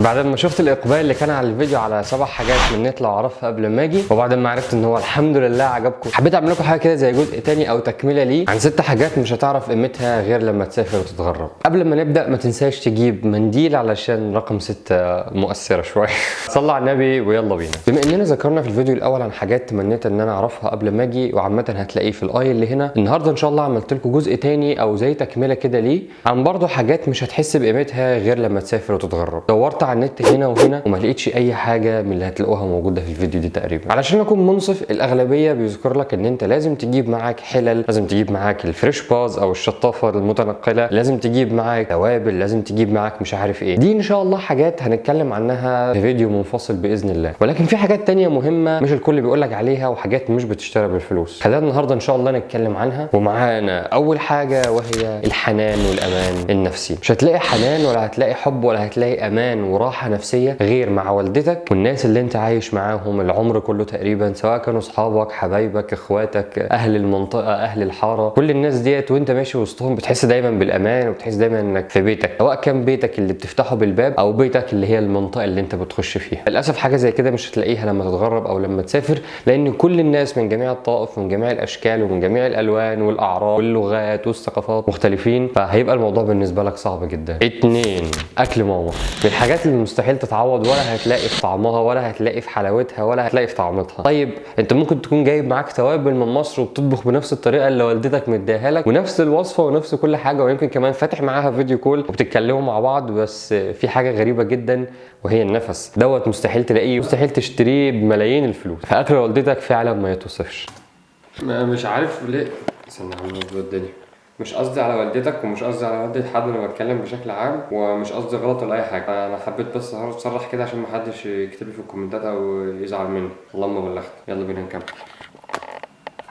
بعد ما شفت الاقبال اللي كان على الفيديو على 7 حاجات من نطلع اعرفها قبل ما اجي، وبعد ما عرفت ان هو الحمد لله عجبكم، حبيت اعمل لكم حاجه كده زي جزء تاني او تكمله ليه عن 6 حاجات مش هتعرف قيمتها غير لما تسافر وتتغرب. قبل ما نبدا ما تنساش تجيب منديل علشان رقم 6 مؤثره شويه. صلى على النبي ويلا بينا. بما اننا ذكرنا في الفيديو الاول عن حاجات تمنيت ان انا اعرفها قبل ما اجي، وعامه هتلاقيه في الاي اللي هنا، النهارده ان شاء الله عملت لكم جزء تاني او زي تكمله كده ليه عن برضه حاجات مش هتحس بقيمتها غير لما تسافر وتتغرب. دورت على النت هنا وهنا وما لقيتش اي حاجه من اللي هتلاقوها موجوده في الفيديو دي تقريبا. علشان اكون منصف، الاغلبيه بيذكر لك ان انت لازم تجيب معاك حلل، لازم تجيب معاك الفريش باز او الشطافه المتنقله، لازم تجيب معاك توابل، لازم تجيب معاك مش عارف ايه. دي ان شاء الله حاجات هنتكلم عنها في فيديو منفصل باذن الله، ولكن في حاجات تانية مهمه مش الكل بيقول لك عليها وحاجات مش بتشترى بالفلوس. خلينا النهارده ان شاء الله نتكلم عنها. ومعانا اول حاجه وهي الحنان والامان النفسي. مش هتلاقي حنان ولا هتلاقي حب ولا هتلاقي امان وراحه نفسيه غير مع والدتك والناس اللي انت عايش معاهم العمر كله تقريبا، سواء كانوا اصحابك، حبايبك، اخواتك، اهل المنطقه، اهل الحاره. كل الناس ديت وانت ماشي وسطهم بتحس دايما بالامان وبتحس دايما انك في بيتك، سواء كان بيتك اللي بتفتحه بالباب او بيتك اللي هي المنطقه اللي انت بتخش فيها. للاسف حاجه زي كده مش هتلاقيها لما تتغرب او لما تسافر، لان كل الناس من جميع الطوائف ومن جميع الاشكال ومن جميع الالوان والاعراق واللغات والثقافات مختلفين، فهيبقى الموضوع بالنسبه لك صعب جدا. 2. اكل ماما. من الحاجات اللي مستحيل تتعوض، ولا هتلاقي في طعمها ولا هتلاقي في حلاوتها ولا هتلاقي في طعمتها. طيب انت ممكن تكون جايب معاك توابل من مصر وبتطبخ بنفس الطريقه اللي والدتك مديها لك ونفس الوصفه ونفس كل حاجه، ويمكن كمان فاتح معاها فيديو كول وبتتكلموا مع بعض، بس في حاجه غريبه جدا وهي النفس دوت مستحيل تلاقيه، مستحيل تشتريه بملايين الفلوس. فاكل والدتك فعلا ما يتوصفش. مش عارف ليه. استنى الدنيا. مش قصدي على والدتك ومش قصدي على والدة حد، انا بتكلم بشكل عام ومش قصدي غلط ولا اي حاجه. انا حبيت بس اصرح كده عشان محدش يكتب لي في الكومنتات او يزعل مني. اللهم بلغت. يلا بينا نكمل.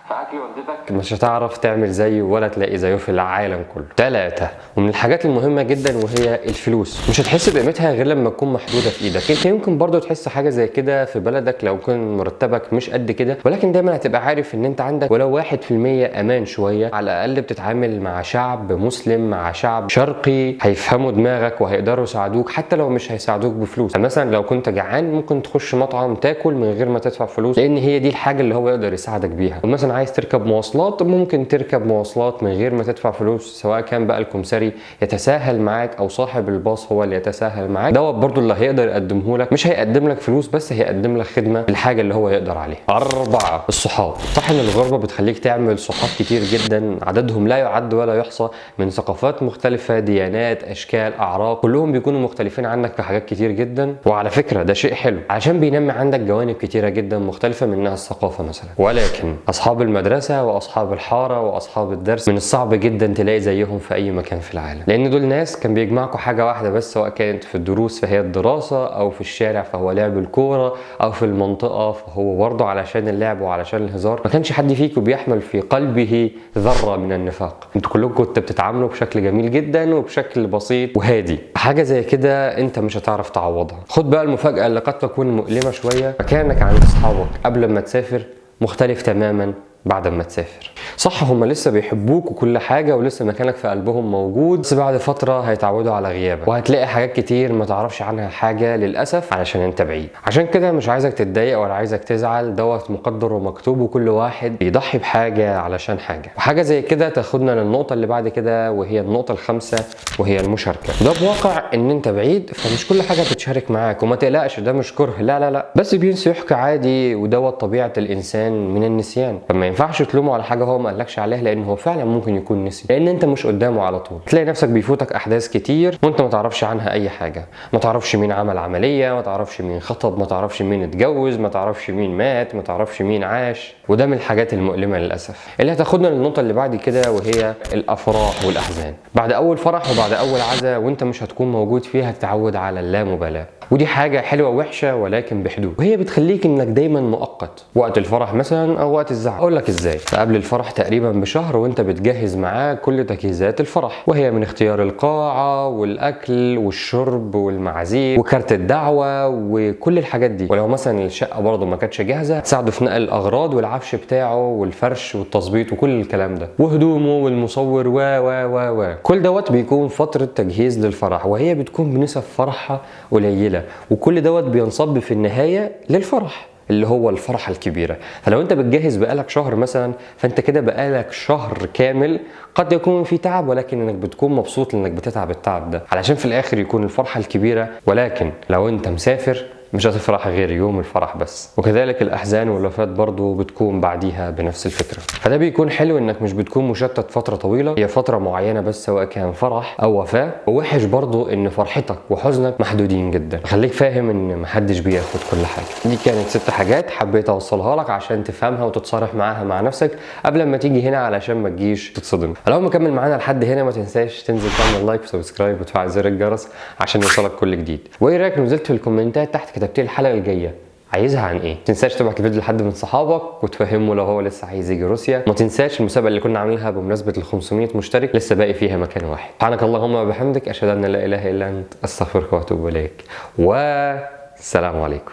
فاكل والدتك مش هتعرف تعمل زيه ولا تلاقي زيه في العالم كله. 3. ومن الحاجات المهمه جدا وهي الفلوس. مش هتحس بقيمتها غير لما تكون محدوده في ايدك. انت يمكن برضو تحس حاجه زي كده في بلدك لو كان مرتبك مش قد كده، ولكن دايما هتبقى عارف ان انت عندك ولو 1% امان شويه. على الاقل بتتعامل مع شعب مسلم، مع شعب شرقي هيفهموا دماغك وهيقدروا يساعدوك حتى لو مش هيساعدوك بفلوس. مثلا لو كنت جعان ممكن تخش مطعم تاكل من غير ما تدفع فلوس، لان هي دي الحاجه اللي هو يقدر يساعدك بيها. ومثلا عايز تركب مواصلات ممكن تركب مواصلات من غير ما تدفع فلوس، سواء كان بقى الكمساري يتساهل معاك او صاحب الباص هو اللي يتساهل معاك. دوت برضو اللي هيقدر يقدمه لك، مش هيقدم لك فلوس بس هيقدم لك خدمه بالحاجه اللي هو يقدر عليها. 4. الصحاب. صح ان الغربه بتخليك تعمل صحاب كتير جدا عددهم لا يعد ولا يحصى، من ثقافات مختلفه، ديانات، اشكال، اعراق، كلهم بيكونوا مختلفين عنك في حاجات كتير جدا. وعلى فكره ده شيء حلو عشان بينمي عندك جوانب كتيره جدا مختلفه منها الثقافه مثلا. ولكن اصحاب المدرسه واصحاب الحاره واصحاب الدرس من الصعب جدا تلاقي زيهم في اي مكان في العالم، لان دول ناس كان بيجمعكم حاجه واحده بس، سواء كانت في الدروس فهي الدراسه، او في الشارع فهو لعب الكوره، او في المنطقه فهو برضه علشان اللعب وعلشان الهزار. ما كانش حد فيكم بيحمل في قلبه ذره من النفاق. انتوا كلكم كنتوا بتتعاملوا بشكل جميل جدا وبشكل بسيط وهادي. حاجه زي كده انت مش هتعرف تعوضها. خد بقى المفاجاه اللي قد تكون مؤلمه شويه. مكانك عند اصحابك قبل ما تسافر مختلف تماما بعد ما تسافر. صح هم لسه بيحبوك وكل حاجه ولسه مكانك في قلبهم موجود، بس بعد فتره هيتعودوا على غيابك وهتلاقي حاجات كتير ما تعرفش عنها حاجه للاسف علشان انت بعيد. عشان كده مش عايزك تتضايق ولا عايزك تزعل، دوت مقدر ومكتوب وكل واحد بيضحي بحاجه علشان حاجه. وحاجه زي كده تاخدنا للنقطه اللي بعد كده وهي النقطه ال5 وهي المشاركه. ده بواقع ان انت بعيد فمش كل حاجه بتشارك معاك، وما تقلقش ده مش كره، لا لا لا، بس بينسى يحكي عادي، ودوت طبيعه الانسان من النسيان. فما ينفعش تلومه على حاجه هو ما قالكش عليها، لان هو فعلا ممكن يكون نسي، لان انت مش قدامه على طول. تلاقي نفسك بيفوتك احداث كتير وانت ما تعرفش عنها اي حاجه، ما تعرفش مين عمل عمليه، ما تعرفش مين خطب، ما تعرفش مين اتجوز، ما تعرفش مين مات، ما تعرفش مين عاش. وده من الحاجات المؤلمه للاسف اللي هتاخدنا للنقطه اللي بعد كده وهي الافراح والاحزان. بعد اول فرح وبعد اول عزاء وانت مش هتكون موجود فيها هتتعود على اللامبالاه، ودي حاجه حلوه ووحشه ولكن بحدود، وهي بتخليك انك دايما مؤقت وقت الفرح مثلا او وقت الزعل. اقول لك ازاي. فقبل الفرح تقريبا بشهر وانت بتجهز معاه كل تجهيزات الفرح، وهي من اختيار القاعه والاكل والشرب والمعازيم وكارت الدعوه وكل الحاجات دي. ولو مثلا الشقه برضه ما كانتش جاهزه تساعده في نقل الاغراض والعفش بتاعه والفرش والتظبيط وكل الكلام ده وهدومه والمصور و كل دوت بيكون فتره تجهيز للفرح، وهي بتكون بنسب فرحه قليله جميله، وكل دوت بينصب في النهايه للفرح اللي هو الفرحه الكبيره. فلو انت بتجهز بقالك شهر مثلا، فانت كده بقالك شهر كامل قد يكون في تعب، ولكن انك بتكون مبسوط انك بتتعب التعب ده علشان في الاخر يكون الفرحه الكبيره. ولكن لو انت مسافر مش هتفرح غير يوم الفرح بس. وكذلك الاحزان والوفاه برضو بتكون بعديها بنفس الفكره. فده بيكون حلو انك مش بتكون مشتت فتره طويله، هي فتره معينه بس سواء كان فرح او وفاه. ووحش برضو ان فرحتك وحزنك محدودين جدا. خليك فاهم ان محدش بياخد كل حاجه. دي كانت 6 حاجات حبيت اوصلها لك عشان تفهمها وتتصارح معاها مع نفسك قبل ما تيجي هنا علشان ما تجيش تتصدم. لو مكمل معانا لحد هنا ما تنساش تنزل تعمل لايك وسبسكرايب وتفعل زر الجرس عشان يوصلك كل جديد. وايه رايك لو نزلت في الكومنتات تحت كتبت لي الحلقه الجايه عايزها عن ايه؟ ما تنساش تبعت الفيديو لحد من صحابك وتفهمه لو هو لسه عايز يجي روسيا. ما تنساش المسابقه اللي كنا عاملينها بمناسبه ال 500 مشترك لسه باقي فيها مكان واحد. سبحانك اللهم وبحمدك اشهد ان لا اله الا انت استغفرك واتوب اليك. والسلام عليكم.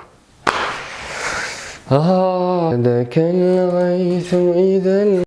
ده كان الغيث اذا